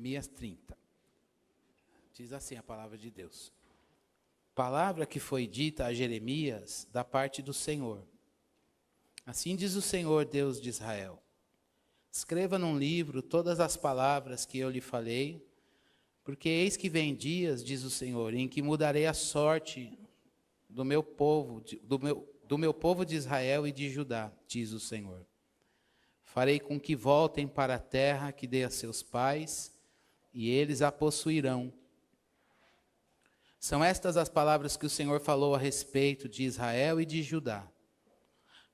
Jeremias 30. Diz assim a palavra de Deus. Palavra que foi dita a Jeremias da parte do Senhor. Assim diz o Senhor, Deus de Israel. Escreva num livro todas as palavras que eu lhe falei, porque eis que vem dias, diz o Senhor, em que mudarei a sorte do meu povo, do meu povo de Israel e de Judá, diz o Senhor. Farei com que voltem para a terra que dei a seus pais, e eles a possuirão. São estas as palavras que o Senhor falou a respeito de Israel e de Judá.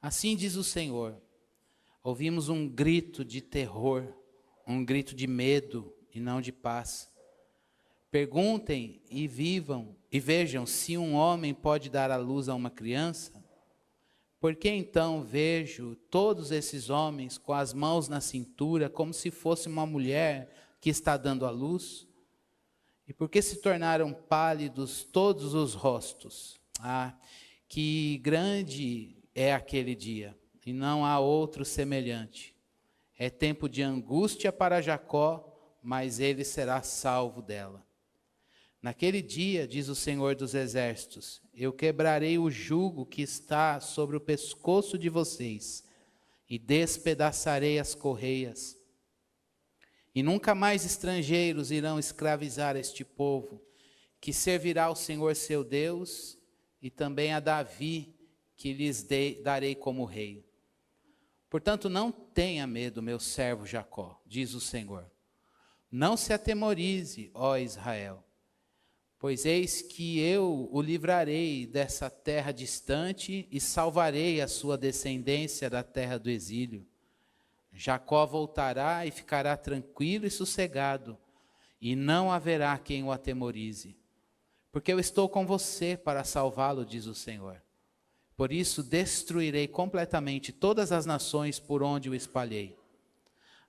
Assim diz o Senhor, ouvimos um grito de terror, um grito de medo e não de paz. Perguntem e vivam e vejam se um homem pode dar à luz a uma criança. Por que então vejo todos esses homens com as mãos na cintura, como se fosse uma mulher que está dando à luz? E por que se tornaram pálidos todos os rostos? Ah, que grande é aquele dia, e não há outro semelhante. É tempo de angústia para Jacó, mas ele será salvo dela. Naquele dia, diz o Senhor dos Exércitos, eu quebrarei o jugo que está sobre o pescoço de vocês, e despedaçarei as correias. E nunca mais estrangeiros irão escravizar este povo, que servirá ao Senhor seu Deus, e também a Davi, que lhes darei como rei. Portanto, não tenha medo, meu servo Jacó, diz o Senhor. Não se atemorize, ó Israel, pois eis que eu o livrarei dessa terra distante e salvarei a sua descendência da terra do exílio. Jacó voltará e ficará tranquilo e sossegado, e não haverá quem o atemorize. Porque eu estou com você para salvá-lo, diz o Senhor. Por isso destruirei completamente todas as nações por onde o espalhei.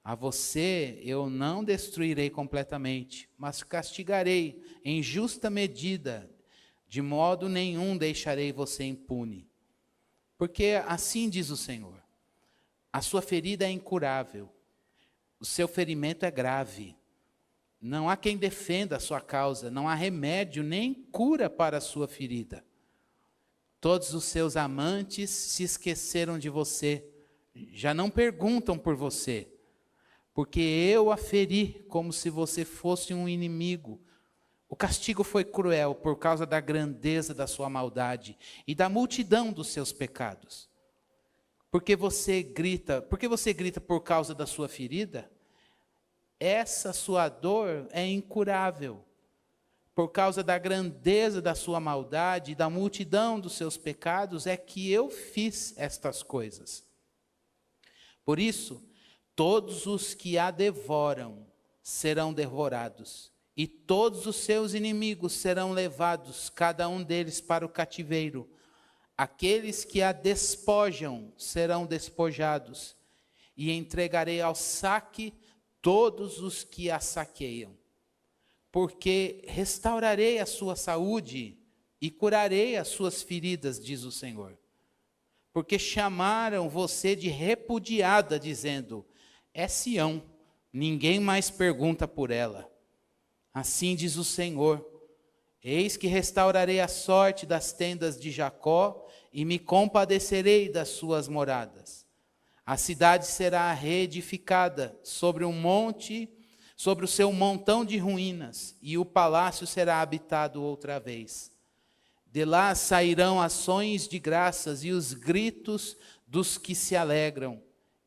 A você eu não destruirei completamente, mas castigarei em justa medida, de modo nenhum deixarei você impune. Porque assim diz o Senhor, a sua ferida é incurável, o seu ferimento é grave. Não há quem defenda a sua causa, não há remédio nem cura para a sua ferida. Todos os seus amantes se esqueceram de você, já não perguntam por você, porque eu a feri como se você fosse um inimigo. O castigo foi cruel por causa da grandeza da sua maldade e da multidão dos seus pecados. Porque você grita por causa da sua ferida? Essa sua dor é incurável. Por causa da grandeza da sua maldade e da multidão dos seus pecados é que eu fiz estas coisas. Por isso, todos os que a devoram serão devorados, e todos os seus inimigos serão levados, cada um deles para o cativeiro. Aqueles que a despojam serão despojados, e entregarei ao saque todos os que a saqueiam. Porque restaurarei a sua saúde e curarei as suas feridas, diz o Senhor. Porque chamaram você de repudiada, dizendo, é Sião, ninguém mais pergunta por ela. Assim diz o Senhor, eis que restaurarei a sorte das tendas de Jacó e me compadecerei das suas moradas. A cidade será reedificada sobre um monte, sobre o seu montão de ruínas, e o palácio será habitado outra vez. De lá sairão ações de graças e os gritos dos que se alegram.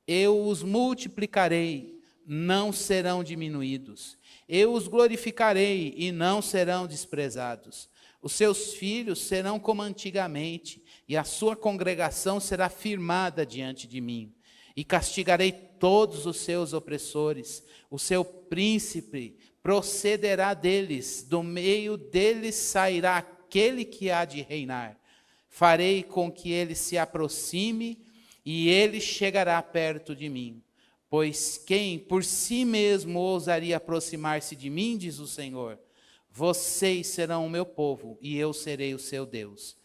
Eu os multiplicarei, não serão diminuídos. Eu os glorificarei e não serão desprezados. Os seus filhos serão como antigamente, e a sua congregação será firmada diante de mim. E castigarei todos os seus opressores. O seu príncipe procederá deles, do meio deles sairá aquele que há de reinar. Farei com que ele se aproxime, e ele chegará perto de mim. Pois quem por si mesmo ousaria aproximar-se de mim, diz o Senhor, vocês serão o meu povo, e eu serei o seu Deus.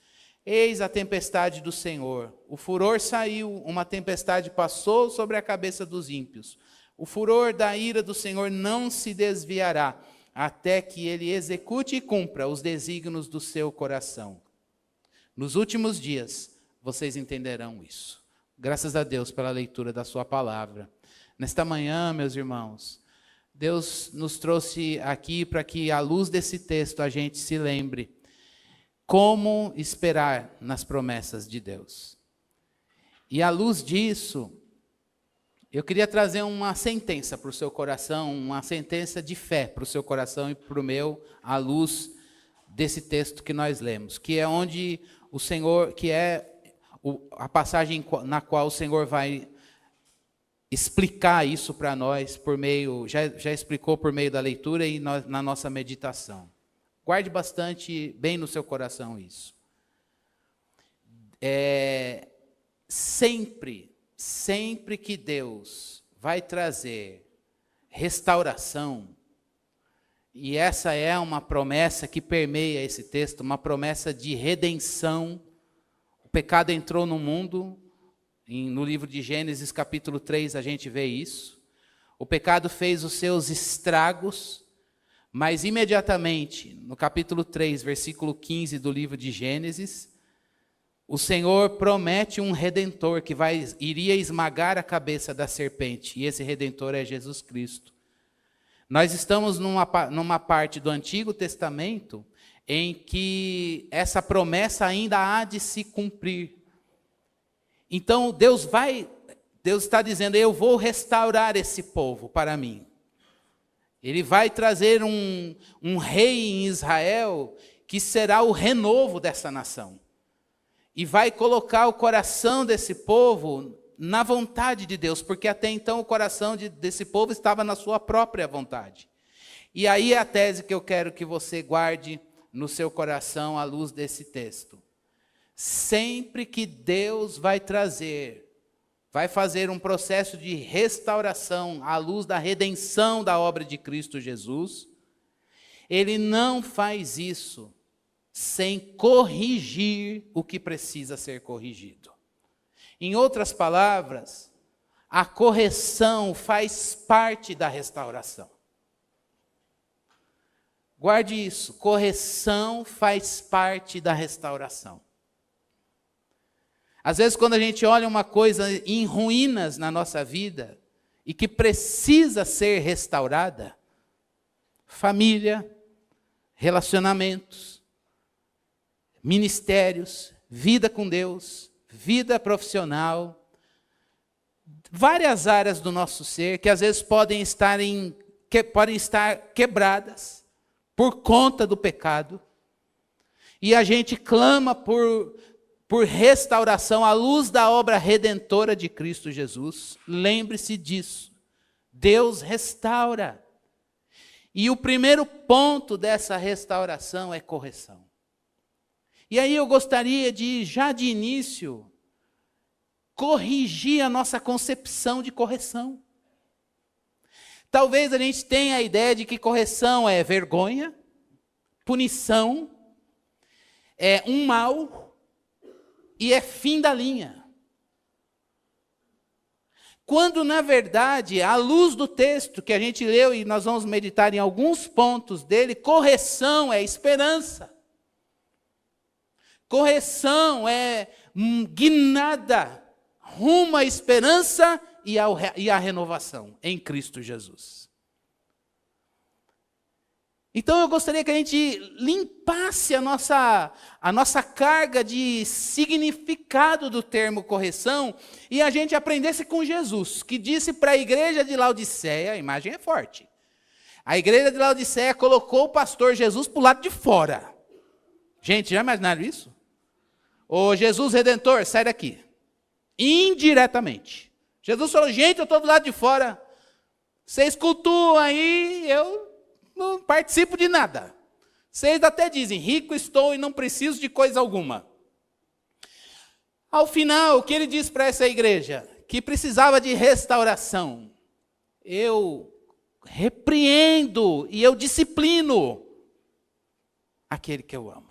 Eis a tempestade do Senhor, o furor saiu, uma tempestade passou sobre a cabeça dos ímpios. O furor da ira do Senhor não se desviará, até que ele execute e cumpra os desígnios do seu coração. Nos últimos dias, vocês entenderão isso. Graças a Deus pela leitura da sua palavra. Nesta manhã, meus irmãos, Deus nos trouxe aqui para que, à luz desse texto, a gente se lembre como esperar nas promessas de Deus. E à luz disso, eu queria trazer uma sentença para o seu coração, uma sentença de fé para o seu coração e para o meu, à luz desse texto que nós lemos, que é onde o Senhor, que é a passagem na qual o Senhor vai explicar isso para nós por meio, já explicou por meio da leitura e na nossa meditação. Guarde bastante bem no seu coração isso. Sempre que Deus vai trazer restauração, e essa é uma promessa que permeia esse texto, uma promessa de redenção. O pecado entrou no mundo, no livro de Gênesis capítulo 3 a gente vê isso. O pecado fez os seus estragos, mas imediatamente, no capítulo 3, versículo 15 do livro de Gênesis, o Senhor promete um Redentor que iria esmagar a cabeça da serpente, e esse Redentor é Jesus Cristo. Nós estamos numa parte do Antigo Testamento em que essa promessa ainda há de se cumprir. Então Deus está dizendo, eu vou restaurar esse povo para mim. Ele vai trazer um rei em Israel que será o renovo dessa nação. E vai colocar o coração desse povo na vontade de Deus, porque até então o coração desse povo estava na sua própria vontade. E aí é a tese que eu quero que você guarde no seu coração à luz desse texto. Sempre que Deus vai fazer um processo de restauração à luz da redenção da obra de Cristo Jesus, Ele não faz isso sem corrigir o que precisa ser corrigido. Em outras palavras, a correção faz parte da restauração. Guarde isso, correção faz parte da restauração. Às vezes, quando a gente olha uma coisa em ruínas na nossa vida e que precisa ser restaurada, família, relacionamentos, ministérios, vida com Deus, vida profissional, várias áreas do nosso ser que às vezes podem estar quebradas por conta do pecado, e a gente clama por restauração à luz da obra redentora de Cristo Jesus. Lembre-se disso. Deus restaura. E o primeiro ponto dessa restauração é correção. E aí eu gostaria de, já de início, corrigir a nossa concepção de correção. Talvez a gente tenha a ideia de que correção é vergonha, punição, é um mal e é fim da linha. Quando, na verdade, à luz do texto que a gente leu, e nós vamos meditar em alguns pontos dele, correção é esperança. Correção é guinada rumo à esperança e à renovação em Cristo Jesus. Então eu gostaria que a gente limpasse a nossa carga de significado do termo correção e a gente aprendesse com Jesus, que disse para a igreja de Laodiceia, a imagem é forte, a igreja de Laodiceia colocou o pastor Jesus para o lado de fora. Gente, já imaginaram isso? Ô Jesus Redentor, sai daqui. Indiretamente. Jesus falou, gente, eu estou do lado de fora. Vocês cultuam aí, eu não participo de nada. Vocês até dizem, rico estou e não preciso de coisa alguma. Ao final, o que ele diz para essa igreja? Que precisava de restauração. Eu repreendo e eu disciplino aquele que eu amo.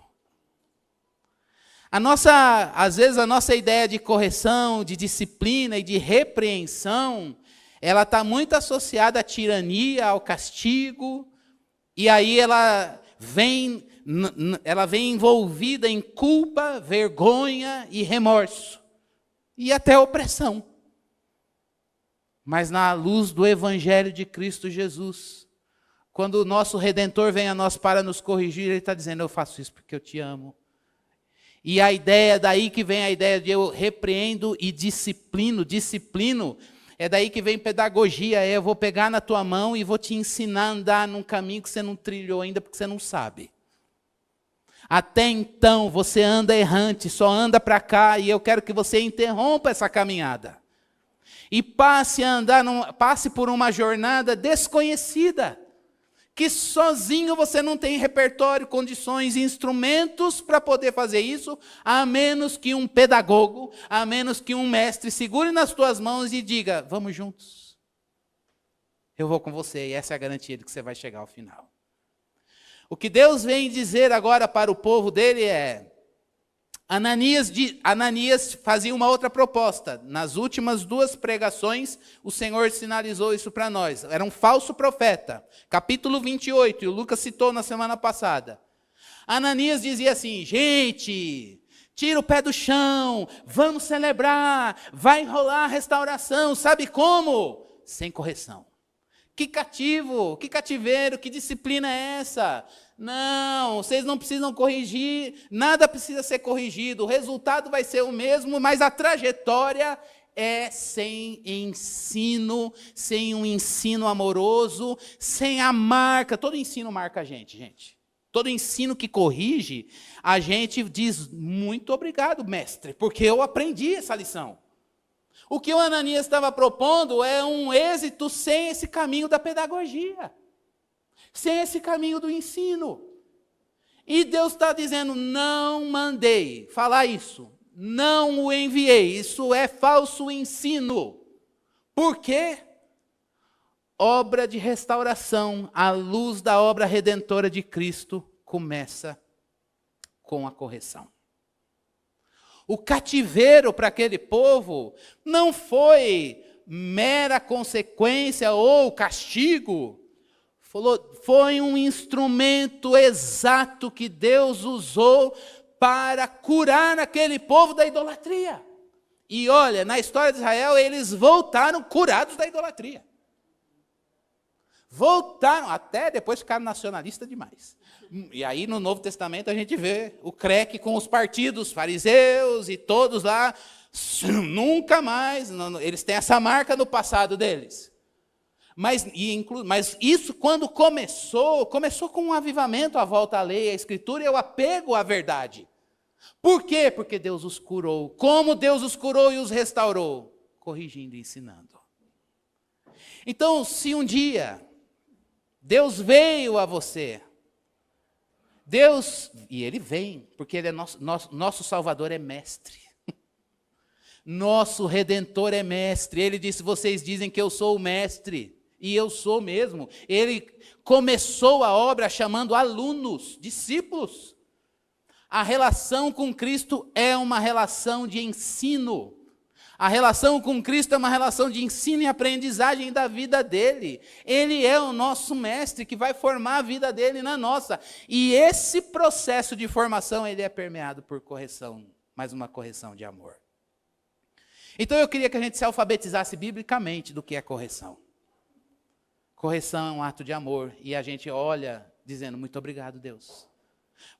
Às vezes a nossa ideia de correção, de disciplina e de repreensão ela está muito associada à tirania, ao castigo, e aí ela vem envolvida em culpa, vergonha e remorso, e até opressão. Mas na luz do Evangelho de Cristo Jesus, quando o nosso Redentor vem a nós para nos corrigir, Ele está dizendo, eu faço isso porque eu te amo. E a ideia, daí que vem a ideia de eu repreendo e disciplino, é daí que vem pedagogia, eu vou pegar na tua mão e vou te ensinar a andar num caminho que você não trilhou ainda, porque você não sabe. Até então, você anda errante, só anda para cá, e eu quero que você interrompa essa caminhada. E passe por uma jornada desconhecida, que sozinho você não tem repertório, condições, instrumentos para poder fazer isso, a menos que um pedagogo, a menos que um mestre segure nas tuas mãos e diga, vamos juntos. Eu vou com você, e essa é a garantia de que você vai chegar ao final. O que Deus vem dizer agora para o povo dele é, Ananias fazia uma outra proposta. Nas últimas 2 pregações, o Senhor sinalizou isso para nós. Era um falso profeta. Capítulo 28, e o Lucas citou na semana passada. Ananias dizia assim, gente, tira o pé do chão, vamos celebrar, vai rolar a restauração. Sabe como? Sem correção. Que cativo, que cativeiro, que disciplina é essa? Não, vocês não precisam corrigir, nada precisa ser corrigido, o resultado vai ser o mesmo, mas a trajetória é sem ensino, sem um ensino amoroso, sem a marca. Todo ensino marca a gente. Todo ensino que corrige, a gente diz, muito obrigado, mestre, porque eu aprendi essa lição. O que o Ananias estava propondo é um êxito sem esse caminho da pedagogia, sem esse caminho do ensino. E Deus está dizendo, não mandei falar isso, não o enviei, isso é falso ensino. Por quê? Obra de restauração, à luz da obra redentora de Cristo, começa com a correção. O cativeiro para aquele povo não foi mera consequência ou castigo. Foi um instrumento exato que Deus usou para curar aquele povo da idolatria. E olha, na história de Israel, eles voltaram curados da idolatria. Voltaram, até depois ficaram nacionalistas demais. E aí no Novo Testamento a gente vê o creque com os partidos, fariseus e todos lá, nunca mais, eles têm essa marca no passado deles. Mas isso quando começou com um avivamento, a volta à lei, à escritura e o apego à verdade. Por quê? Porque Deus os curou. Como Deus os curou e os restaurou? Corrigindo e ensinando. Então, se um dia Deus veio a você, e Ele vem, porque Ele é nosso Salvador é mestre. Nosso Redentor é mestre. Ele disse, vocês dizem que eu sou o mestre. E eu sou mesmo. Ele começou a obra chamando alunos, discípulos. A relação com Cristo é uma relação de ensino. A relação com Cristo é uma relação de ensino e aprendizagem da vida dele. Ele é o nosso mestre que vai formar a vida dele na nossa. E esse processo de formação, ele é permeado por correção, mas uma correção de amor. Então eu queria que a gente se alfabetizasse biblicamente do que é correção. Correção é um ato de amor e a gente olha dizendo, muito obrigado, Deus.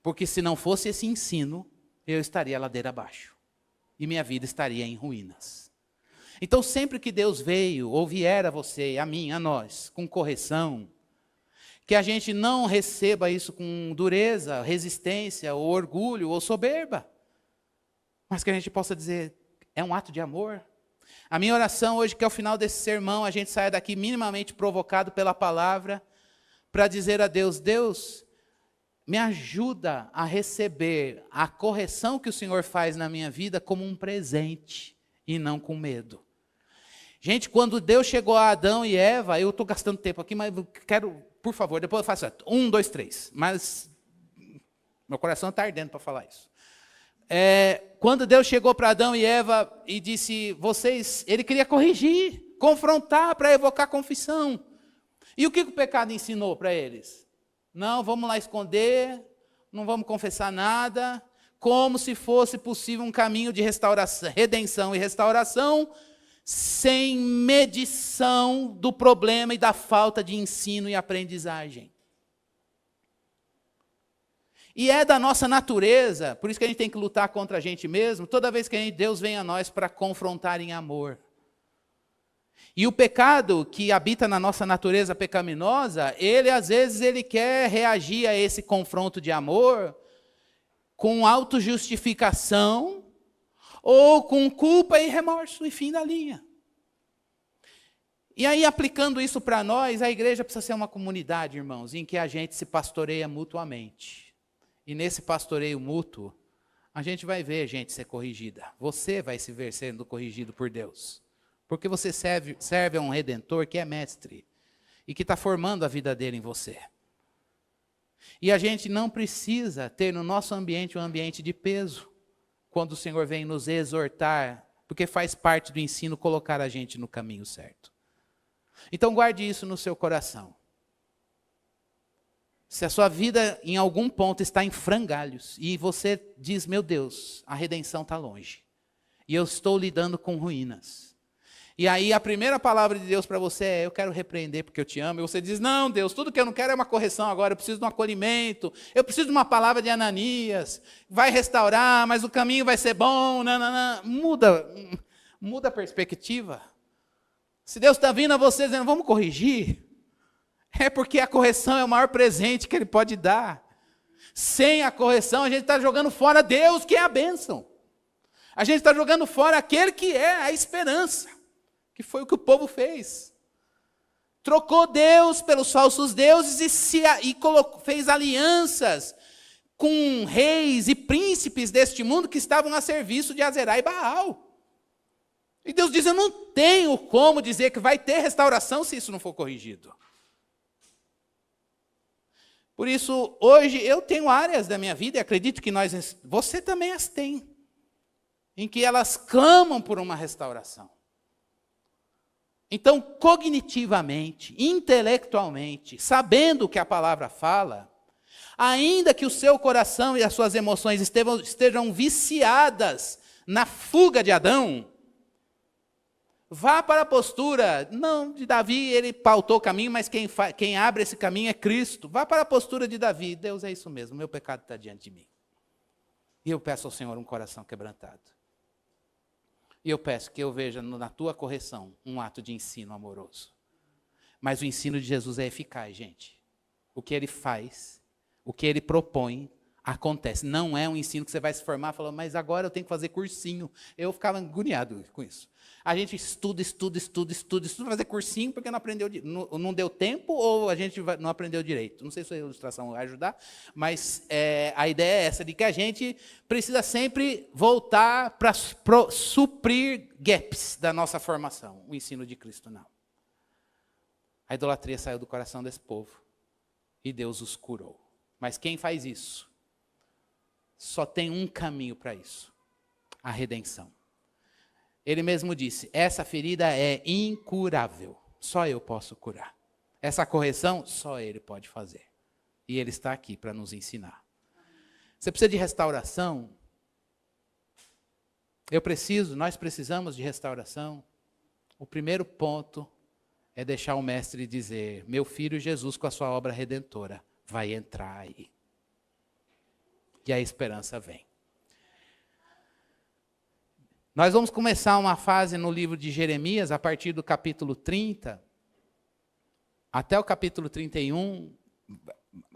Porque se não fosse esse ensino, eu estaria ladeira abaixo. E minha vida estaria em ruínas. Então, sempre que Deus veio, ou vier a você, a mim, a nós, com correção, que a gente não receba isso com dureza, resistência, ou orgulho, ou soberba, mas que a gente possa dizer, é um ato de amor. A minha oração hoje, que ao final desse sermão, a gente saia daqui minimamente provocado pela palavra, para dizer a Deus, Deus, me ajuda a receber a correção que o Senhor faz na minha vida como um presente e não com medo. Gente, quando Deus chegou a Adão e Eva, eu estou gastando tempo aqui, mas quero, por favor, depois eu faço 1, 2, 3. Mas meu coração está ardendo para falar isso. Quando Deus chegou para Adão e Eva e disse, ele queria corrigir. confrontar, para evocar confissão. E o que o pecado ensinou para eles? Não, vamos lá esconder, não vamos confessar nada, como se fosse possível um caminho de restauração, redenção e restauração, sem medição do problema e da falta de ensino e aprendizagem. E é da nossa natureza, por isso que a gente tem que lutar contra a gente mesmo, toda vez que Deus vem a nós para confrontar em amor. E o pecado que habita na nossa natureza pecaminosa, às vezes ele quer reagir a esse confronto de amor com autojustificação ou com culpa e remorso e fim da linha. E aí, aplicando isso para nós, a igreja precisa ser uma comunidade, irmãos, em que a gente se pastoreia mutuamente. E nesse pastoreio mútuo, a gente vai ver gente ser corrigida. Você vai se ver sendo corrigido por Deus. Porque você serve a um Redentor que é mestre e que está formando a vida dele em você. E a gente não precisa ter no nosso ambiente um ambiente de peso, quando o Senhor vem nos exortar, porque faz parte do ensino colocar a gente no caminho certo. Então guarde isso no seu coração. Se a sua vida em algum ponto está em frangalhos e você diz, meu Deus, a redenção está longe e eu estou lidando com ruínas. E aí a primeira palavra de Deus para você é, eu quero repreender porque eu te amo. E você diz, não Deus, tudo que eu não quero é uma correção agora, eu preciso de um acolhimento, eu preciso de uma palavra de Ananias, vai restaurar, mas o caminho vai ser bom, nananã. Muda a perspectiva. Se Deus está vindo a você dizendo, vamos corrigir, é porque a correção é o maior presente que Ele pode dar. Sem a correção, a gente está jogando fora Deus, que é a bênção. A gente está jogando fora aquele que é a esperança, que foi o que o povo fez. Trocou Deus pelos falsos deuses e fez alianças com reis e príncipes deste mundo que estavam a serviço de Azerá e Baal. E Deus diz, eu não tenho como dizer que vai ter restauração se isso não for corrigido. Por isso, hoje eu tenho áreas da minha vida, e acredito que você também as tem, em que elas clamam por uma restauração. Então, cognitivamente, intelectualmente, sabendo o que a palavra fala, ainda que o seu coração e as suas emoções estejam viciadas na fuga de Adão, vá para a postura, não de Davi, ele pautou o caminho, mas quem abre esse caminho é Cristo. Vá para a postura de Davi, Deus, é isso mesmo, meu pecado está diante de mim. E eu peço ao Senhor um coração quebrantado. E eu peço que eu veja na tua correção um ato de ensino amoroso. Mas o ensino de Jesus é eficaz, gente. O que ele faz, o que ele propõe, acontece. Não é um ensino que você vai se formar falando, mas agora eu tenho que fazer cursinho. Eu ficava agoniado com isso. A gente estuda para fazer cursinho porque não deu tempo ou a gente não aprendeu direito. Não sei se a ilustração vai ajudar, mas a ideia é essa, de que a gente precisa sempre voltar para suprir gaps da nossa formação. O ensino de Cristo não. A idolatria saiu do coração desse povo e Deus os curou. Mas quem faz isso? Só tem um caminho para isso: a redenção. Ele mesmo disse, essa ferida é incurável, só eu posso curar. Essa correção, só Ele pode fazer. E Ele está aqui para nos ensinar. Você precisa de restauração? Nós precisamos de restauração. O primeiro ponto é deixar o mestre dizer, meu filho Jesus com a sua obra redentora vai entrar aí. E a esperança vem. Nós vamos começar uma fase no livro de Jeremias, a partir do capítulo 30, até o capítulo 31,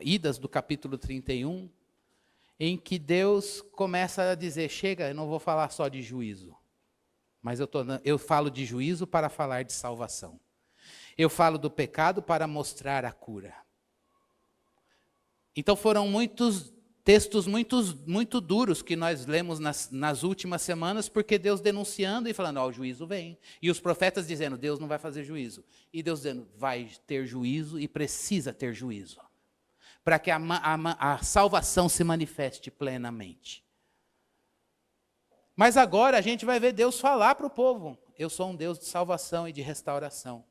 idas do capítulo 31, em que Deus começa a dizer, chega, eu não vou falar só de juízo, mas eu falo de juízo para falar de salvação. Eu falo do pecado para mostrar a cura. Então foram muitos textos muito duros que nós lemos nas últimas semanas, porque Deus denunciando e falando, o juízo vem. E os profetas dizendo, Deus não vai fazer juízo. E Deus dizendo, vai ter juízo e precisa ter juízo. Para que a salvação se manifeste plenamente. Mas agora a gente vai ver Deus falar para o povo. eu sou um Deus de salvação e de restauração.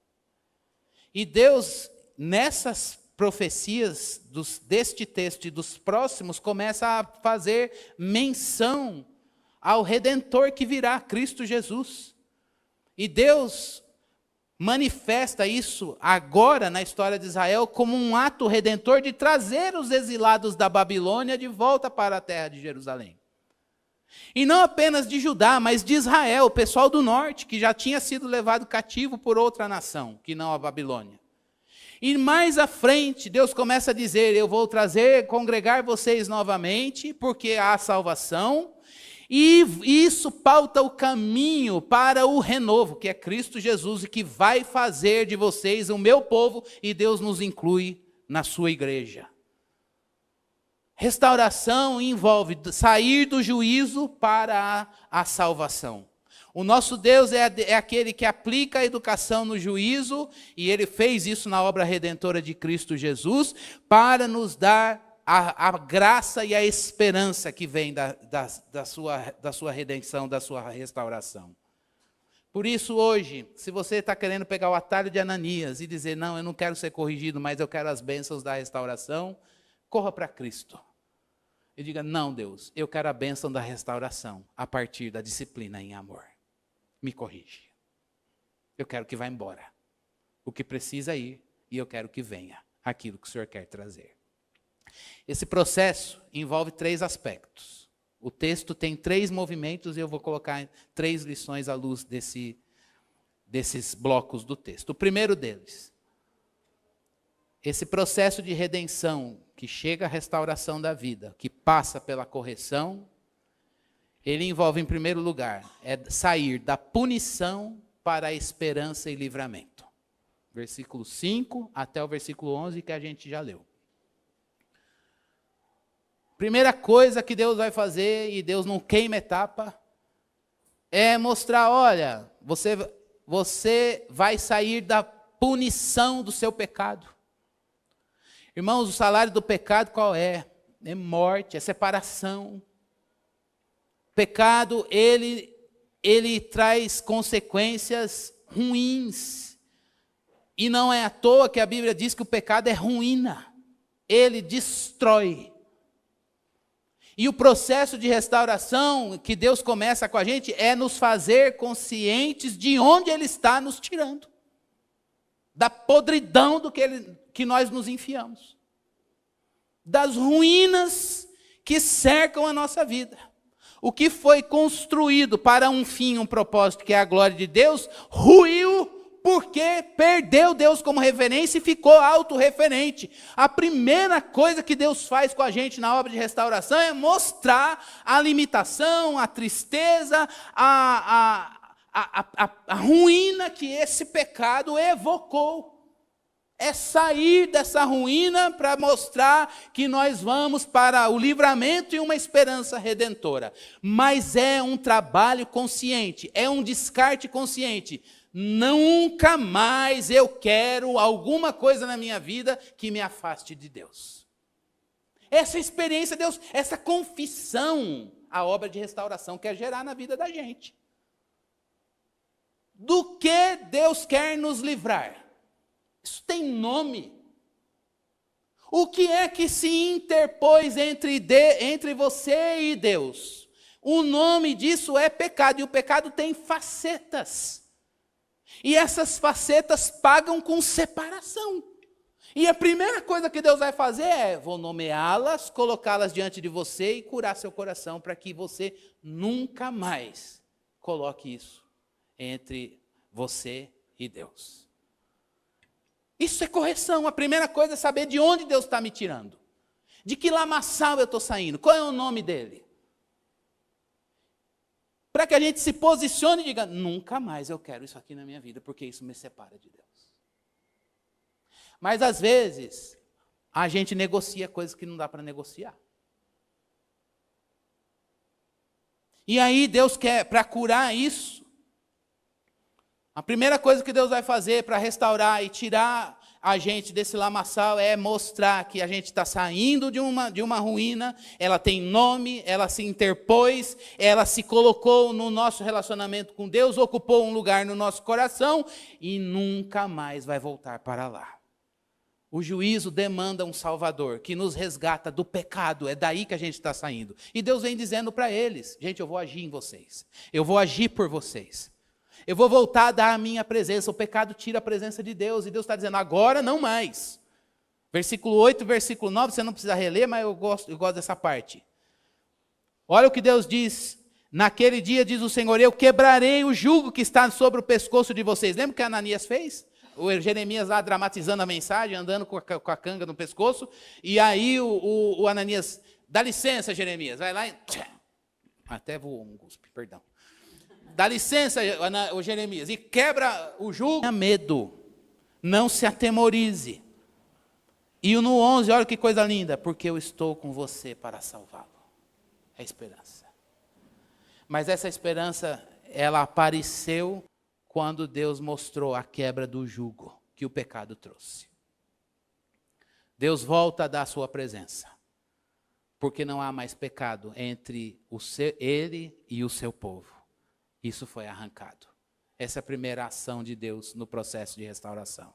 E Deus, nessas profecias deste texto e dos próximos, começa a fazer menção ao Redentor que virá, Cristo Jesus. E Deus manifesta isso agora na história de Israel como um ato redentor de trazer os exilados da Babilônia de volta para a terra de Jerusalém. E não apenas de Judá, mas de Israel, o pessoal do norte, que já tinha sido levado cativo por outra nação, que não a Babilônia. E mais à frente, Deus começa a dizer, eu vou congregar vocês novamente, porque há salvação, e isso pauta o caminho para o renovo, que é Cristo Jesus, e que vai fazer de vocês o meu povo, e Deus nos inclui na sua igreja. Restauração envolve sair do juízo para a salvação. O nosso Deus é aquele que aplica a educação no juízo, e Ele fez isso na obra redentora de Cristo Jesus, para nos dar a graça e a esperança que vem da sua redenção, da sua restauração. Por isso hoje, se você está querendo pegar o atalho de Ananias e dizer, não, eu não quero ser corrigido, mas eu quero as bênçãos da restauração, corra para Cristo. E diga, não, Deus, eu quero a bênção da restauração a partir da disciplina em amor. Me corrige. Eu quero que vá embora o que precisa ir, e eu quero que venha aquilo que o Senhor quer trazer. Esse processo envolve 3 aspectos. O texto tem 3 movimentos, e eu vou colocar 3 lições à luz desses blocos do texto. O primeiro deles, esse processo de redenção, que chega à restauração da vida, que passa pela correção, ele envolve, em primeiro lugar, sair da punição para a esperança e livramento. Versículo 5 até o versículo 11, que a gente já leu. Primeira coisa que Deus vai fazer, e Deus não queima etapa, é mostrar, olha, você vai sair da punição do seu pecado. Irmãos, o salário do pecado qual é? É morte, é separação. Pecado, ele traz consequências ruins. E não é à toa que a Bíblia diz que o pecado é ruína. Ele destrói. E o processo de restauração que Deus começa com a gente é nos fazer conscientes de onde Ele está nos tirando. Da podridão do que nós nos enfiamos. Das ruínas que cercam a nossa vida. O que foi construído para um fim, um propósito, que é a glória de Deus, ruiu porque perdeu Deus como referência e ficou autorreferente. A primeira coisa que Deus faz com a gente na obra de restauração é mostrar a limitação, a tristeza, a ruína que esse pecado evocou. É sair dessa ruína para mostrar que nós vamos para o livramento e uma esperança redentora. Mas é um trabalho consciente, é um descarte consciente. Nunca mais eu quero alguma coisa na minha vida que me afaste de Deus. Essa experiência, Deus, essa confissão, a obra de restauração quer gerar na vida da gente. Do que Deus quer nos livrar? Isso tem nome. O que é que se interpôs entre você e Deus? O nome disso é pecado, e o pecado tem facetas. E essas facetas pagam com separação. E a primeira coisa que Deus vai fazer é, vou nomeá-las, colocá-las diante de você e curar seu coração, para que você nunca mais coloque isso entre você e Deus. Isso é correção. A primeira coisa é saber de onde Deus está me tirando. De que lamaçal eu estou saindo. Qual é o nome dele? Para que a gente se posicione e diga, nunca mais eu quero isso aqui na minha vida, porque isso me separa de Deus. Mas às vezes, a gente negocia coisas que não dá para negociar. E aí Deus quer, para curar isso, a primeira coisa que Deus vai fazer para restaurar e tirar a gente desse lamaçal é mostrar que a gente está saindo de uma ruína, ela tem nome, ela se interpôs, ela se colocou no nosso relacionamento com Deus, ocupou um lugar no nosso coração e nunca mais vai voltar para lá. O juízo demanda um Salvador que nos resgata do pecado, é daí que a gente está saindo. E Deus vem dizendo para eles, gente, eu vou agir em vocês, eu vou agir por vocês. Eu vou voltar a dar a minha presença. O pecado tira a presença de Deus. E Deus está dizendo, agora não mais. Versículo 8, versículo 9, você não precisa reler, mas eu gosto dessa parte. Olha o que Deus diz. Naquele dia, diz o Senhor, eu quebrarei o jugo que está sobre o pescoço de vocês. Lembra o que Ananias fez? O Jeremias lá dramatizando a mensagem, andando com a canga no pescoço. E aí o Ananias, dá licença, Jeremias. Vai lá e... Até voou um cuspe, perdão. Dá licença, o Jeremias, e quebra o jugo. Não tenha medo, não se atemorize. E no 11, olha que coisa linda, porque eu estou com você para salvá-lo. É esperança. Mas essa esperança, ela apareceu quando Deus mostrou a quebra do jugo que o pecado trouxe. Deus volta a dar a sua presença, porque não há mais pecado entre ele e o seu povo. Isso foi arrancado. Essa é a primeira ação de Deus no processo de restauração.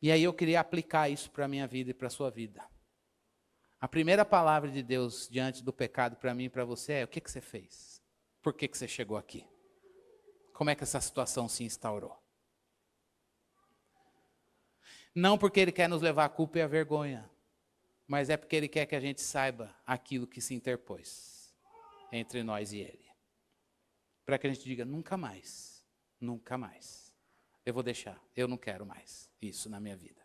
E aí eu queria aplicar isso para a minha vida e para a sua vida. A primeira palavra de Deus diante do pecado para mim e para você é: o que você fez? Por que você chegou aqui? Como é que essa situação se instaurou? Não porque Ele quer nos levar a culpa e a vergonha, mas é porque Ele quer que a gente saiba aquilo que se interpôs entre nós e Ele. Para que a gente diga, nunca mais, eu vou deixar, eu não quero mais isso na minha vida.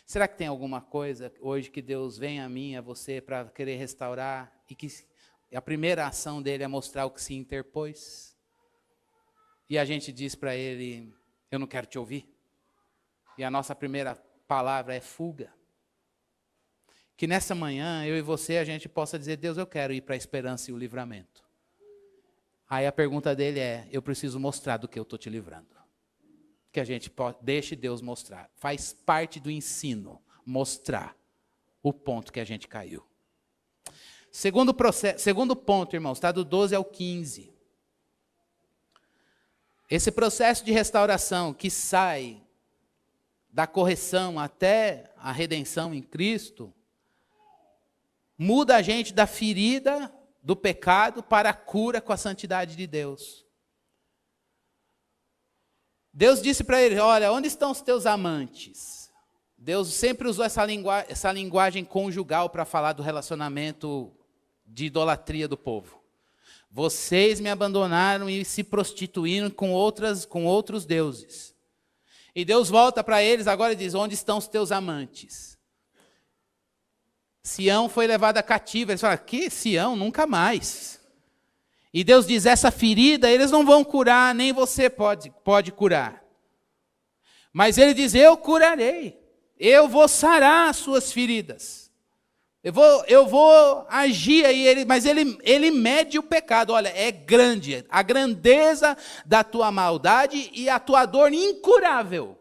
Será que tem alguma coisa hoje que Deus vem a mim, a você, para querer restaurar, e que a primeira ação dele é mostrar o que se interpôs? E a gente diz para Ele, eu não quero te ouvir. E a nossa primeira palavra é fuga. Que nessa manhã, eu e você, a gente possa dizer, Deus, eu quero ir para a esperança e o livramento. Aí a pergunta dele é, eu preciso mostrar do que eu estou te livrando. Que a gente deixe Deus mostrar. Faz parte do ensino, mostrar o ponto que a gente caiu. Segundo ponto, irmãos, está do 12 ao 15. Esse processo de restauração que sai da correção até a redenção em Cristo, muda a gente da ferida do pecado para a cura com a santidade de Deus. Deus disse para ele, olha, onde estão os teus amantes? Deus sempre usou essa linguagem conjugal para falar do relacionamento de idolatria do povo. Vocês me abandonaram e se prostituíram com outros deuses. E Deus volta para eles agora e diz, onde estão os teus amantes? Sião foi levada cativa. Eles falam, que Sião? Nunca mais. E Deus diz, essa ferida eles não vão curar, nem você pode curar. Mas Ele diz, eu curarei. Eu vou sarar as suas feridas. Eu vou agir aí, mas ele mede o pecado. Olha, é grande a grandeza da tua maldade e a tua dor incurável.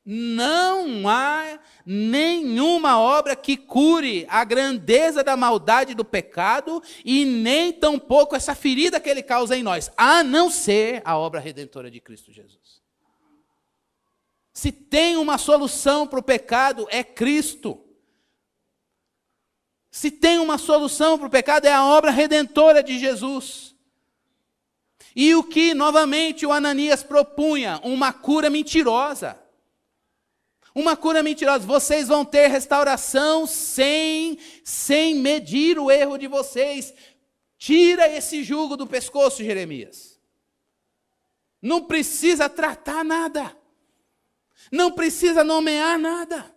Não há nenhuma obra que cure a grandeza da maldade do pecado e nem tampouco essa ferida que ele causa em nós, a não ser a obra redentora de Cristo Jesus. Se tem uma solução para o pecado, é Cristo. Se tem uma solução para o pecado, é a obra redentora de Jesus. E o que, novamente, o Ananias propunha? Uma cura mentirosa. Uma cura mentirosa. Vocês vão ter restauração sem medir o erro de vocês. Tira esse jugo do pescoço, Jeremias. Não precisa tratar nada. Não precisa nomear nada.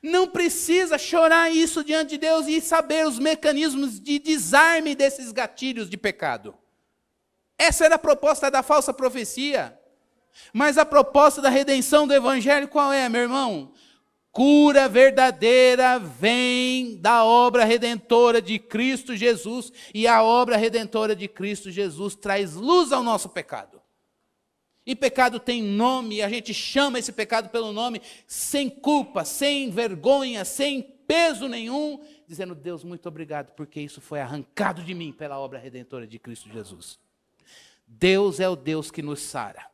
Não precisa chorar isso diante de Deus e saber os mecanismos de desarme desses gatilhos de pecado. Essa era a proposta da falsa profecia. Mas a proposta da redenção do Evangelho qual é, meu irmão? cura verdadeira vem da obra redentora de Cristo Jesus, e a obra redentora de Cristo Jesus traz luz ao nosso pecado. E pecado tem nome, e a gente chama esse pecado pelo nome, sem culpa, sem vergonha, sem peso nenhum, dizendo: Deus, muito obrigado, porque isso foi arrancado de mim pela obra redentora de Cristo Jesus. Deus é o Deus que nos sara.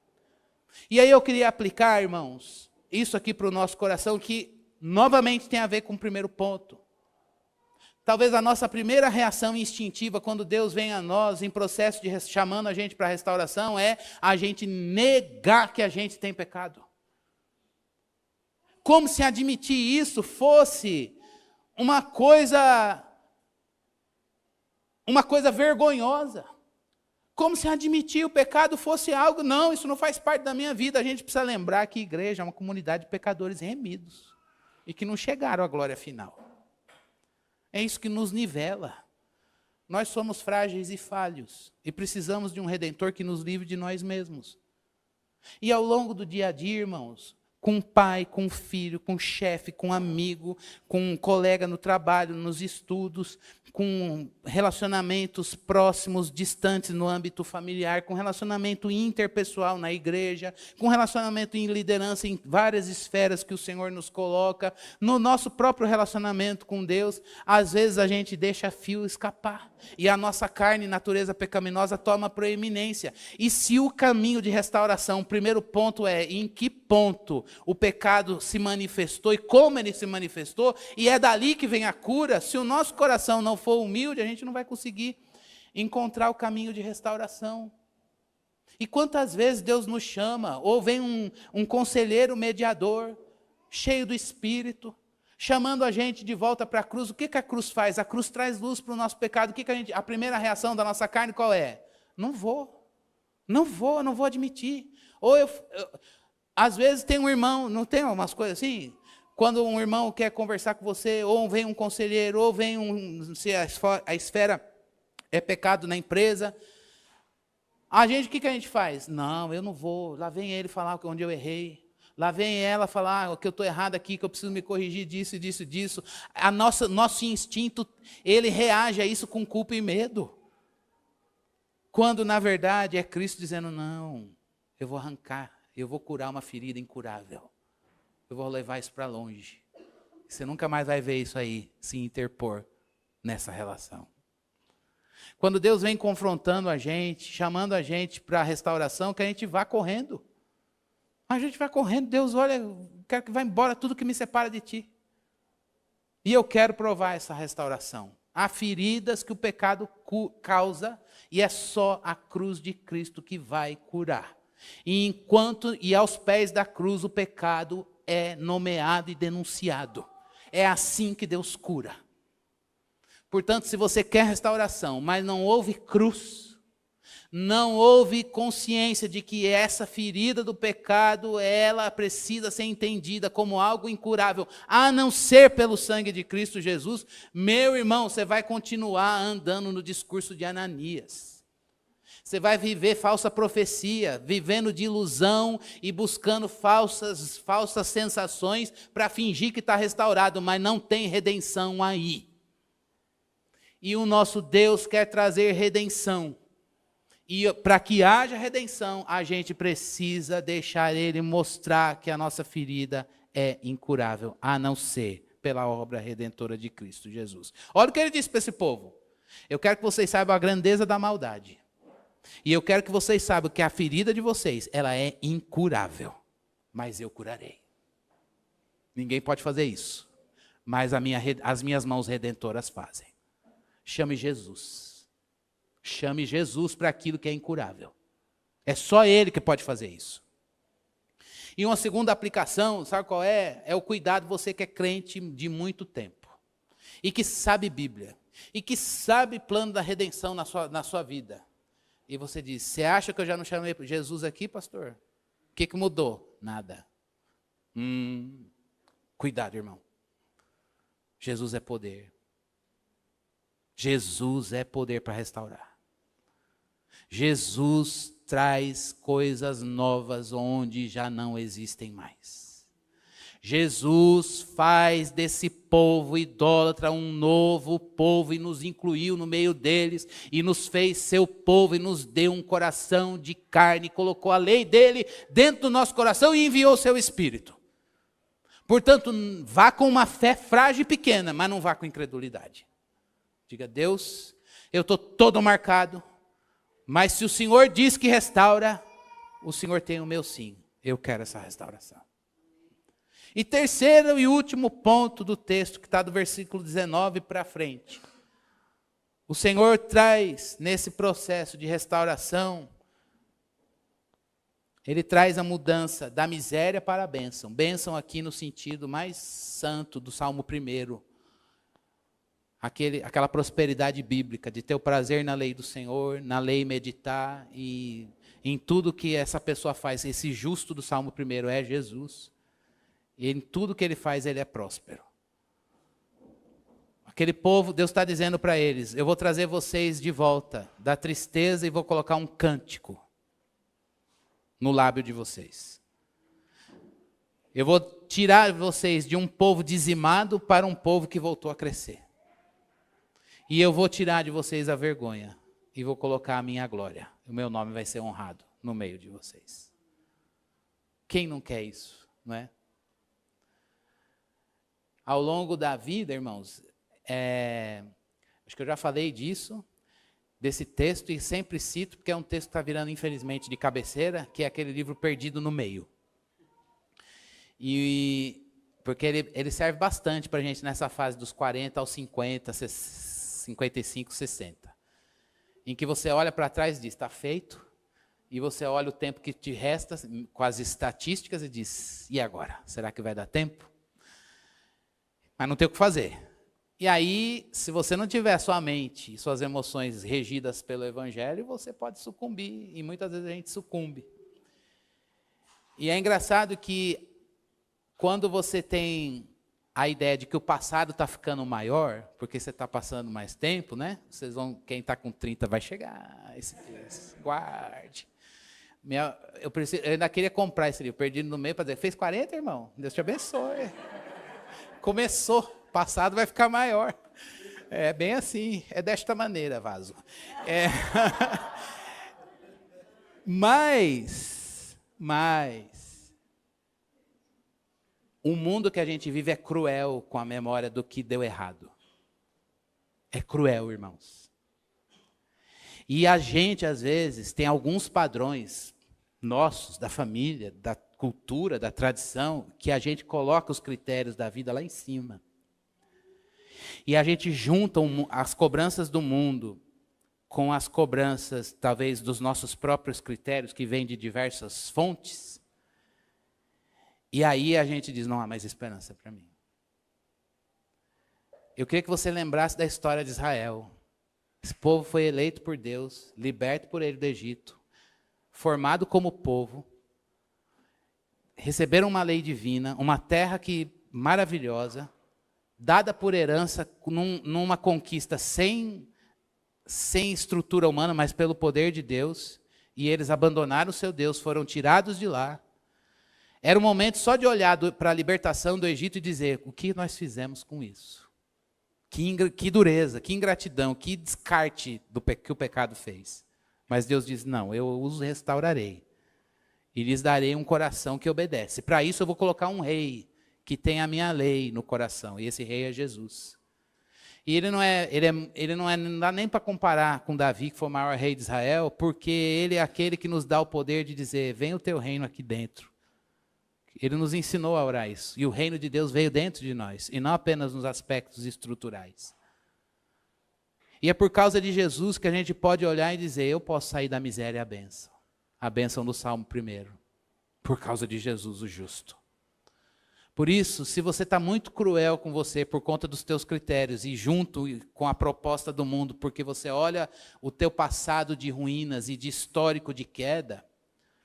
E aí eu queria aplicar, irmãos, isso aqui para o nosso coração, que novamente tem a ver com o primeiro ponto. Talvez a nossa primeira reação instintiva quando Deus vem a nós em processo de chamando a gente para a restauração é a gente negar que a gente tem pecado. Como se admitir isso fosse uma coisa vergonhosa. Como se admitir o pecado fosse algo, não, isso não faz parte da minha vida. A gente precisa lembrar que a igreja é uma comunidade de pecadores remidos e que não chegaram à glória final. É isso que nos nivela. Nós somos frágeis e falhos e precisamos de um Redentor que nos livre de nós mesmos. E ao longo do dia a dia, irmãos, com pai, com filho, com chefe, com amigo, com um colega no trabalho, nos estudos, com relacionamentos próximos, distantes no âmbito familiar, com relacionamento interpessoal na igreja, com relacionamento em liderança em várias esferas que o Senhor nos coloca, no nosso próprio relacionamento com Deus, às vezes a gente deixa fio escapar, e a nossa carne, natureza pecaminosa, toma proeminência. E se o caminho de restauração, o primeiro ponto é em que ponto o pecado se manifestou e como ele se manifestou, e é dali que vem a cura. Se o nosso coração não for humilde, a gente não vai conseguir encontrar o caminho de restauração. E quantas vezes Deus nos chama, ou vem um conselheiro mediador, cheio do Espírito, chamando a gente de volta para a cruz. O que a cruz faz? A cruz traz luz para o nosso pecado. A primeira reação da nossa carne qual é? Não vou admitir. Ou às vezes tem um irmão, não tem umas coisas assim? Quando um irmão quer conversar com você, ou vem um conselheiro, ou vem se a esfera é pecado na empresa, o que a gente faz? Não, eu não vou. Lá vem ele falar onde eu errei. Lá vem ela falar que eu estou errado aqui, que eu preciso me corrigir disso, disso, disso. Nosso instinto, ele reage a isso com culpa e medo. Quando, na verdade, é Cristo dizendo: não, eu vou arrancar, eu vou curar uma ferida incurável. Eu vou levar isso para longe. Você nunca mais vai ver isso aí se interpor nessa relação. Quando Deus vem confrontando a gente, chamando a gente para a restauração, que a gente vá correndo. A gente vai correndo, Deus, olha, eu quero que vá embora tudo que me separa de ti. E eu quero provar essa restauração. Há feridas que o pecado causa, e é só a cruz de Cristo que vai curar. E aos pés da cruz o pecado é nomeado e denunciado. É assim que Deus cura. Portanto, se você quer restauração, mas não houve cruz, não houve consciência de que essa ferida do pecado, ela precisa ser entendida como algo incurável, a não ser pelo sangue de Cristo Jesus, meu irmão, você vai continuar andando no discurso de Ananias. Você vai viver falsa profecia, vivendo de ilusão e buscando falsas sensações para fingir que está restaurado, mas não tem redenção aí. E o nosso Deus quer trazer redenção. E para que haja redenção, a gente precisa deixar Ele mostrar que a nossa ferida é incurável, a não ser pela obra redentora de Cristo Jesus. Olha o que Ele disse para esse povo. Eu quero que vocês saibam a grandeza da maldade. E eu quero que vocês saibam que a ferida de vocês, ela é incurável. Mas eu curarei. Ninguém pode fazer isso. Mas as minhas mãos redentoras fazem. Chame Jesus. Chame Jesus para aquilo que é incurável. É só Ele que pode fazer isso. E uma segunda aplicação, sabe qual é? É o cuidado, você que é crente de muito tempo. E que sabe Bíblia. E que sabe plano da redenção na sua vida. E você diz: você acha que eu já não chamei Jesus aqui, pastor? O que mudou? Nada. Cuidado, irmão. Jesus é poder. Jesus é poder para restaurar. Jesus traz coisas novas onde já não existem mais. Jesus faz desse povo idólatra um novo povo e nos incluiu no meio deles e nos fez seu povo e nos deu um coração de carne, colocou a lei dele dentro do nosso coração e enviou o seu Espírito. Portanto, vá com uma fé frágil e pequena, mas não vá com incredulidade. Diga: Deus, eu estou todo marcado, mas se o Senhor diz que restaura, o Senhor tem o meu sim. Eu quero essa restauração. E terceiro e último ponto do texto, que está do versículo 19 para frente. O Senhor traz nesse processo de restauração, Ele traz a mudança da miséria para a bênção. Bênção aqui no sentido mais santo do Salmo 1. Aquela prosperidade bíblica de ter o prazer na lei do Senhor, na lei meditar e em tudo que essa pessoa faz. Esse justo do Salmo 1 é Jesus. E em tudo que ele faz, ele é próspero. Aquele povo, Deus está dizendo para eles: eu vou trazer vocês de volta da tristeza e vou colocar um cântico no lábio de vocês. Eu vou tirar vocês de um povo dizimado para um povo que voltou a crescer. E eu vou tirar de vocês a vergonha e vou colocar a minha glória. O meu nome vai ser honrado no meio de vocês. Quem não quer isso, não é? Ao longo da vida, irmãos, acho que eu já falei desse texto, e sempre cito, porque é um texto que está virando, infelizmente, de cabeceira, que é aquele livro Perdido no Meio. Porque ele serve bastante para a gente nessa fase dos 40 aos 50, 55, 60. Em que você olha para trás e diz: está feito, e você olha o tempo que te resta, com as estatísticas, e diz: e agora? Será que vai dar tempo? Mas não tem o que fazer. E aí, se você não tiver sua mente e suas emoções regidas pelo Evangelho, você pode sucumbir, e muitas vezes a gente sucumbe. E é engraçado que, quando você tem a ideia de que o passado está ficando maior, porque você está passando mais tempo, né? Quem está com 30 vai chegar, guarde. Eu ainda queria comprar esse livro, Perdido no Meio, para dizer: fez 40, irmão? Deus te abençoe. Começou, passado vai ficar maior. É bem assim, é desta maneira, vaso. Mas, o mundo que a gente vive é cruel com a memória do que deu errado. É cruel, irmãos. E a gente, às vezes, tem alguns padrões nossos, da família, da cultura, da tradição, que a gente coloca os critérios da vida lá em cima. E a gente junta as cobranças do mundo com as cobranças, talvez, dos nossos próprios critérios, que vêm de diversas fontes. E aí a gente diz: não há mais esperança para mim. Eu queria que você lembrasse da história de Israel. Esse povo foi eleito por Deus, liberto por Ele do Egito, formado como povo, receberam uma lei divina, uma terra maravilhosa, dada por herança numa conquista sem estrutura humana, mas pelo poder de Deus, e eles abandonaram o seu Deus, foram tirados de lá. Era o momento só de olhar para a libertação do Egito e dizer: o que nós fizemos com isso? Que dureza, que ingratidão, que descarte que o pecado fez. Mas Deus diz: não, eu os restaurarei. E lhes darei um coração que obedece. Para isso eu vou colocar um rei que tem a minha lei no coração. E esse rei é Jesus. E não dá nem para comparar com Davi, que foi o maior rei de Israel, porque ele é aquele que nos dá o poder de dizer: vem o teu reino aqui dentro. Ele nos ensinou a orar isso. E o reino de Deus veio dentro de nós, e não apenas nos aspectos estruturais. E é por causa de Jesus que a gente pode olhar e dizer: eu posso sair da miséria à bênção. A bênção do Salmo 1, por causa de Jesus, o justo. Por isso, se você está muito cruel com você por conta dos teus critérios e junto com a proposta do mundo, porque você olha o teu passado de ruínas e de histórico de queda,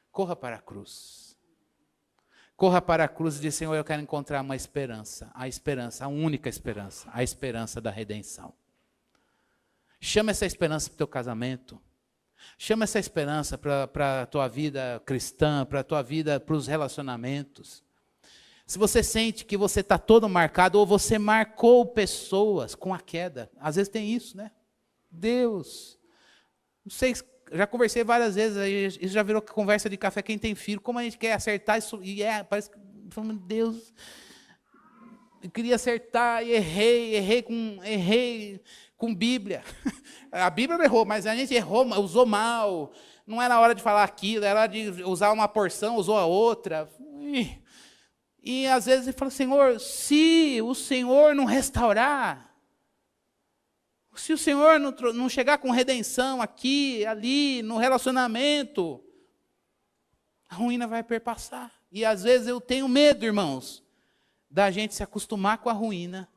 corra para a cruz. Corra para a cruz e diz: Senhor, eu quero encontrar uma esperança, a única esperança, a esperança da redenção. Chama essa esperança para o teu casamento. Chama essa esperança para a tua vida cristã, para a tua vida, para os relacionamentos. Se você sente que você está todo marcado, ou você marcou pessoas com a queda. Às vezes tem isso, né? Deus. Não sei, já conversei várias vezes, isso já virou conversa de café, quem tem filho, como a gente quer acertar isso, parece que, meu Deus, eu queria acertar e errei com Bíblia. A Bíblia não errou, mas a gente errou, usou mal. Não era hora de falar aquilo, era hora de usar uma porção, usou a outra. E às vezes ele fala, Senhor, se o Senhor não restaurar, se o Senhor não chegar com redenção aqui, ali, no relacionamento, a ruína vai perpassar. E às vezes eu tenho medo, irmãos, da gente se acostumar com a ruína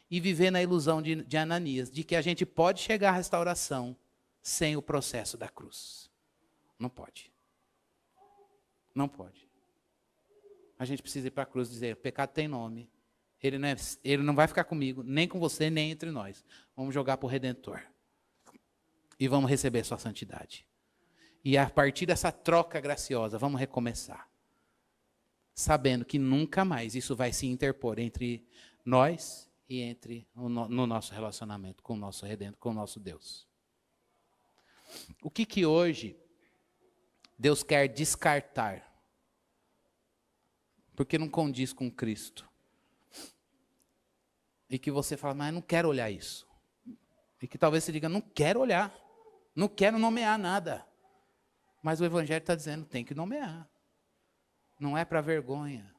e viver na ilusão de Ananias, de que a gente pode chegar à restauração sem o processo da cruz. Não pode. Não pode. A gente precisa ir para a cruz e dizer, o pecado tem nome. Ele não vai ficar comigo, nem com você, nem entre nós. Vamos jogar para o Redentor. E vamos receber sua santidade. E a partir dessa troca graciosa, vamos recomeçar. Sabendo que nunca mais isso vai se interpor entre nós e no nosso relacionamento com o nosso Redentor, com o nosso Deus. O que hoje Deus quer descartar? Porque não condiz com Cristo. E que você fala, mas eu não quero olhar isso. E que talvez você diga, não quero olhar. Não quero nomear nada. Mas o Evangelho está dizendo, tem que nomear. Não é para vergonha.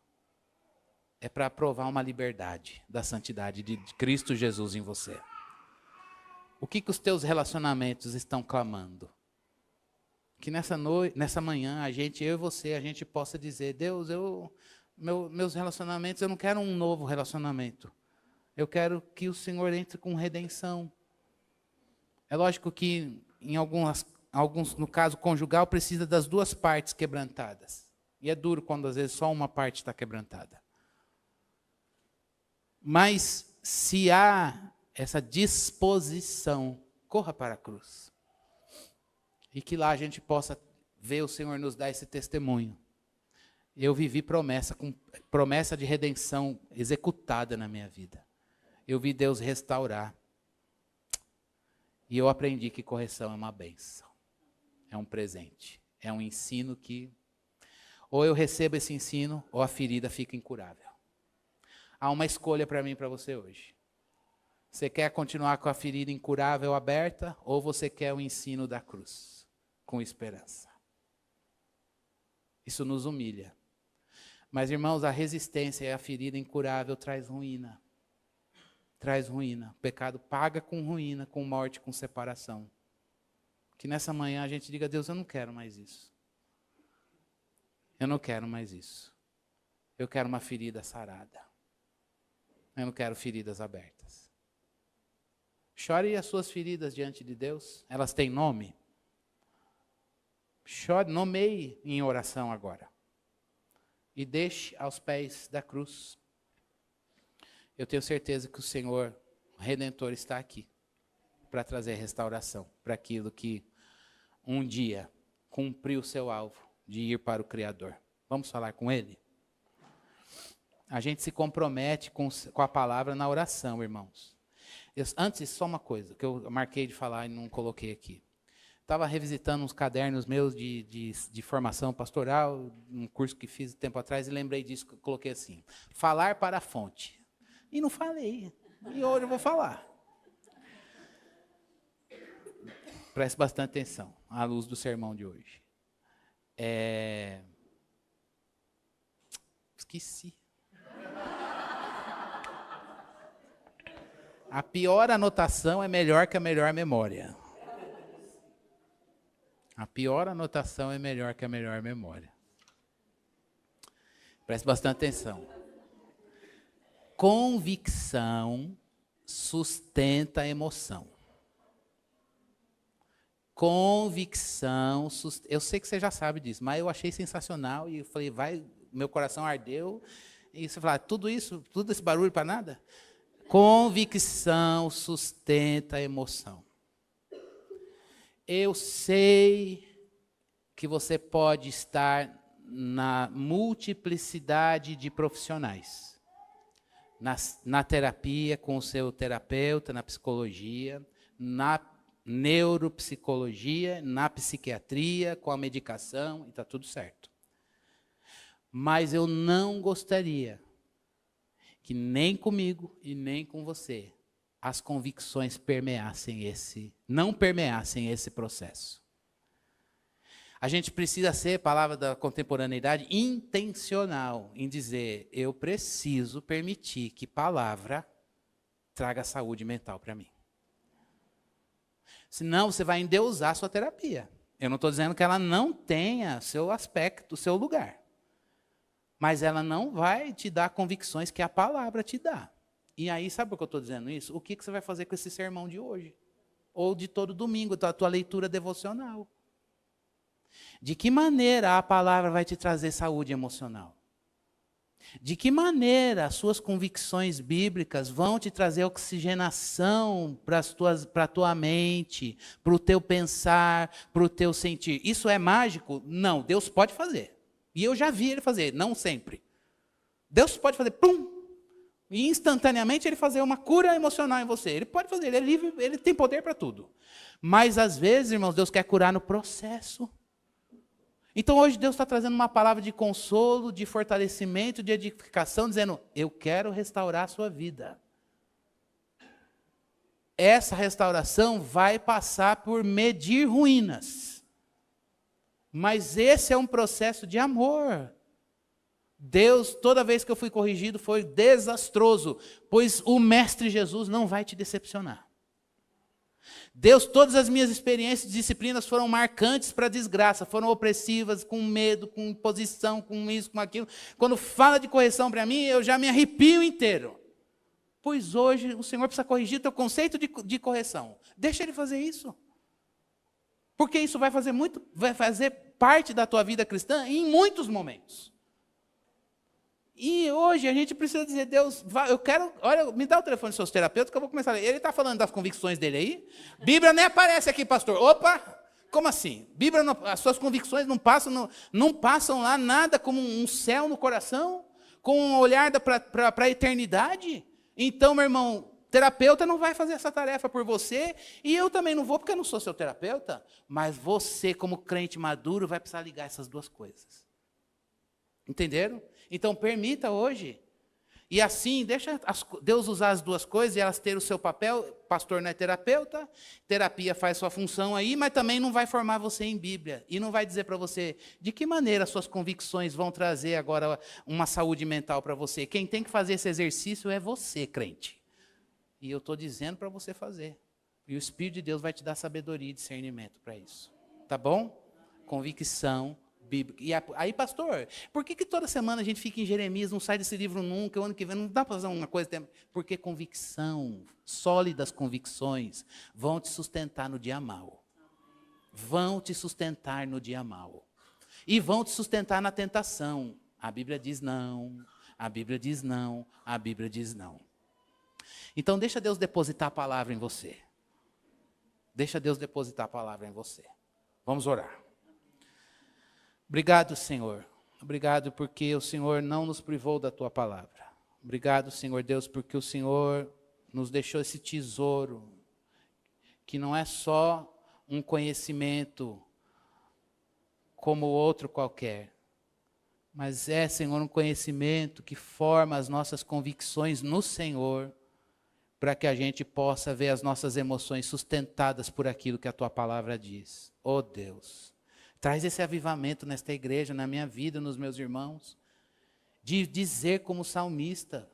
É para provar uma liberdade da santidade de Cristo Jesus em você. O que os teus relacionamentos estão clamando? Que nessa manhã, eu e você, a gente possa dizer, Deus, meus relacionamentos, eu não quero um novo relacionamento. Eu quero que o Senhor entre com redenção. É lógico que em alguns, no caso conjugal, precisa das duas partes quebrantadas. E é duro quando às vezes só uma parte está quebrantada. Mas se há essa disposição, corra para a cruz. E que lá a gente possa ver o Senhor nos dar esse testemunho. Eu vivi promessa de redenção executada na minha vida. Eu vi Deus restaurar. E eu aprendi que correção é uma bênção. É um presente. É um ensino que ou eu recebo esse ensino ou a ferida fica incurável. Há uma escolha para mim e para você hoje. Você quer continuar com a ferida incurável aberta ou você quer o ensino da cruz com esperança? Isso nos humilha. Mas, irmãos, a resistência e a ferida incurável traz ruína. Traz ruína. O pecado paga com ruína, com morte, com separação. Que nessa manhã a gente diga, Deus, eu não quero mais isso. Eu não quero mais isso. Eu quero uma ferida sarada. Eu não quero feridas abertas. Chore as suas feridas diante de Deus. Elas têm nome? Chore, nomeie em oração agora. E deixe aos pés da cruz. Eu tenho certeza que o Senhor, o Redentor, está aqui para trazer restauração para aquilo que um dia cumpriu o seu alvo de ir para o Criador. Vamos falar com Ele? A gente se compromete com a palavra na oração, irmãos. Antes, só uma coisa que eu marquei de falar e não coloquei aqui. Estava revisitando uns cadernos meus de formação pastoral, um curso que fiz tempo atrás, e lembrei disso, que eu coloquei assim, falar para a fonte. E não falei, e hoje eu vou falar. Preste bastante atenção, à luz do sermão de hoje. Esqueci. A pior anotação é melhor que a melhor memória. A pior anotação é melhor que a melhor memória. Preste bastante atenção. Convicção sustenta a emoção. Convicção, eu sei que você já sabe disso, mas eu achei sensacional e eu falei, meu coração ardeu. E você fala, tudo esse barulho para nada? Convicção sustenta a emoção. Eu sei que você pode estar na multiplicidade de profissionais. Na terapia, com o seu terapeuta, na psicologia, na neuropsicologia, na psiquiatria, com a medicação, e está tudo certo. Mas eu não gostaria que nem comigo e nem com você as convicções não permeassem esse processo. A gente precisa ser, palavra da contemporaneidade, intencional em dizer, eu preciso permitir que palavra traga saúde mental para mim. Senão você vai endeusar a sua terapia. Eu não estou dizendo que ela não tenha seu aspecto, seu lugar. Mas ela não vai te dar convicções que a palavra te dá. E aí, sabe por que eu estou dizendo isso? O que você vai fazer com esse sermão de hoje? Ou de todo domingo, a tua leitura devocional? De que maneira a palavra vai te trazer saúde emocional? De que maneira as suas convicções bíblicas vão te trazer oxigenação para a tua mente, para o teu pensar, para o teu sentir? Isso é mágico? Não, Deus pode fazer. E eu já vi Ele fazer, não sempre. Deus pode fazer, pum! E instantaneamente Ele fazer uma cura emocional em você. Ele pode fazer, Ele é livre, Ele tem poder para tudo. Mas às vezes, irmãos, Deus quer curar no processo. Então hoje Deus está trazendo uma palavra de consolo, de fortalecimento, de edificação, dizendo, eu quero restaurar a sua vida. Essa restauração vai passar por medir ruínas. Mas esse é um processo de amor. Deus, toda vez que eu fui corrigido, foi desastroso, pois o Mestre Jesus não vai te decepcionar. Deus, todas as minhas experiências de disciplinas foram marcantes para a desgraça, foram opressivas, com medo, com imposição, com isso, com aquilo. Quando fala de correção para mim, eu já me arrepio inteiro. Pois hoje o Senhor precisa corrigir o teu conceito de correção. Deixa Ele fazer isso. Porque isso vai fazer parte da tua vida cristã em muitos momentos. E hoje a gente precisa dizer, Deus, eu quero, olha, me dá o telefone dos seus terapeutas que eu vou começar a ler. Ele está falando das convicções dele aí? Bíblia nem aparece aqui, pastor. Opa, como assim? Bíblia, as suas convicções não passam lá nada como um céu no coração? Com um olhar para a eternidade? Então, meu irmão, terapeuta não vai fazer essa tarefa por você, e eu também não vou porque eu não sou seu terapeuta, mas você, como crente maduro, vai precisar ligar essas duas coisas. Entenderam? Então, permita hoje. E assim, deixa Deus usar as duas coisas e elas terem o seu papel. Pastor não é terapeuta, terapia faz sua função aí, mas também não vai formar você em Bíblia. E não vai dizer para você de que maneira as suas convicções vão trazer agora uma saúde mental para você. Quem tem que fazer esse exercício é você, crente. E eu estou dizendo para você fazer. E o Espírito de Deus vai te dar sabedoria e discernimento para isso. Tá bom? Convicção bíblica. E aí, pastor, por que toda semana a gente fica em Jeremias, não sai desse livro nunca, o ano que vem não dá para fazer uma coisa? Porque convicção, sólidas convicções, vão te sustentar no dia mau. Vão te sustentar no dia mau. E vão te sustentar na tentação. A Bíblia diz não, a Bíblia diz não, a Bíblia diz não. Então deixa Deus depositar a palavra em você. Deixa Deus depositar a palavra em você. Vamos orar. Obrigado, Senhor. Obrigado porque o Senhor não nos privou da tua palavra. Obrigado, Senhor Deus, porque o Senhor nos deixou esse tesouro, que não é só um conhecimento como outro qualquer, mas é, Senhor, um conhecimento que forma as nossas convicções no Senhor, para que a gente possa ver as nossas emoções sustentadas por aquilo que a tua palavra diz. Oh Deus, traz esse avivamento nesta igreja, na minha vida, nos meus irmãos, de dizer como salmista,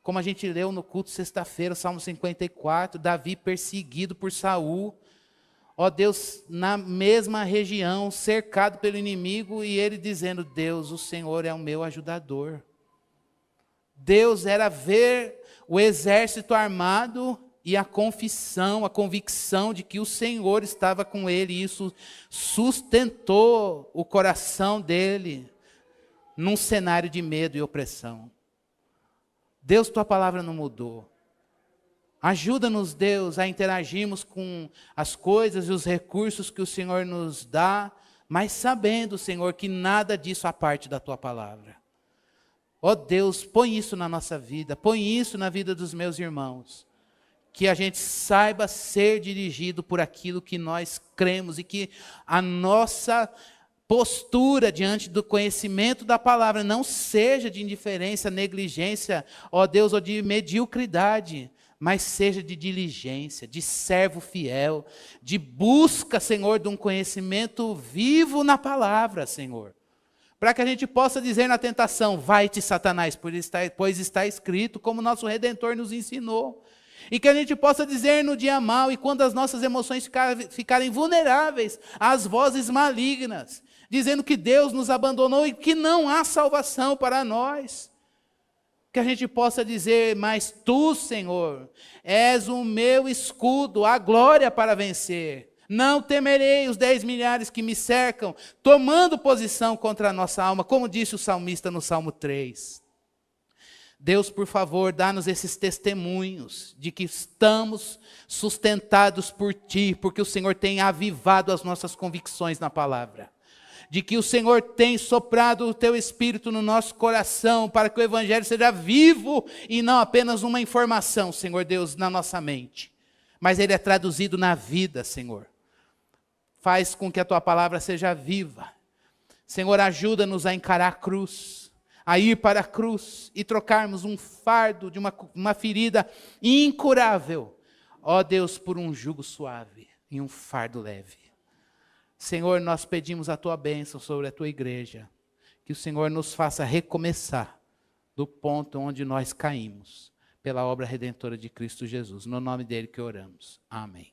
como a gente leu no culto sexta-feira, Salmo 54, Davi perseguido por Saul, ó Deus, na mesma região, cercado pelo inimigo, e ele dizendo, Deus, o Senhor é o meu ajudador. Deus era ver o exército armado e a confissão, a convicção de que o Senhor estava com ele, e isso sustentou o coração dele num cenário de medo e opressão. Deus, tua palavra não mudou. Ajuda-nos, Deus, a interagirmos com as coisas e os recursos que o Senhor nos dá mas sabendo, Senhor, que nada disso a parte da tua palavra. Ó Deus, põe isso na nossa vida, põe isso na vida dos meus irmãos. Que a gente saiba ser dirigido por aquilo que nós cremos e que a nossa postura diante do conhecimento da palavra não seja de indiferença, negligência, ó Deus, ou de mediocridade, mas seja de diligência, de servo fiel, de busca, Senhor, de um conhecimento vivo na palavra, Senhor. Para que a gente possa dizer na tentação, vai-te Satanás, pois está escrito, como nosso Redentor nos ensinou. E que a gente possa dizer no dia mau, e quando as nossas emoções ficarem vulneráveis às vozes malignas, dizendo que Deus nos abandonou e que não há salvação para nós. Que a gente possa dizer, mas tu, Senhor, és o meu escudo, a glória para vencer. Não temerei os 10 milhares que me cercam, tomando posição contra a nossa alma, como disse o salmista no Salmo 3. Deus, por favor, dá-nos esses testemunhos de que estamos sustentados por Ti, porque o Senhor tem avivado as nossas convicções na palavra. De que o Senhor tem soprado o Teu Espírito no nosso coração, para que o Evangelho seja vivo e não apenas uma informação, Senhor Deus, na nossa mente. Mas ele é traduzido na vida, Senhor. Faz com que a Tua palavra seja viva. Senhor, ajuda-nos a encarar a cruz, a ir para a cruz e trocarmos um fardo de uma ferida incurável, ó Deus, por um jugo suave e um fardo leve. Senhor, nós pedimos a Tua bênção sobre a Tua igreja, que o Senhor nos faça recomeçar do ponto onde nós caímos, pela obra redentora de Cristo Jesus. No nome dele que oramos. Amém.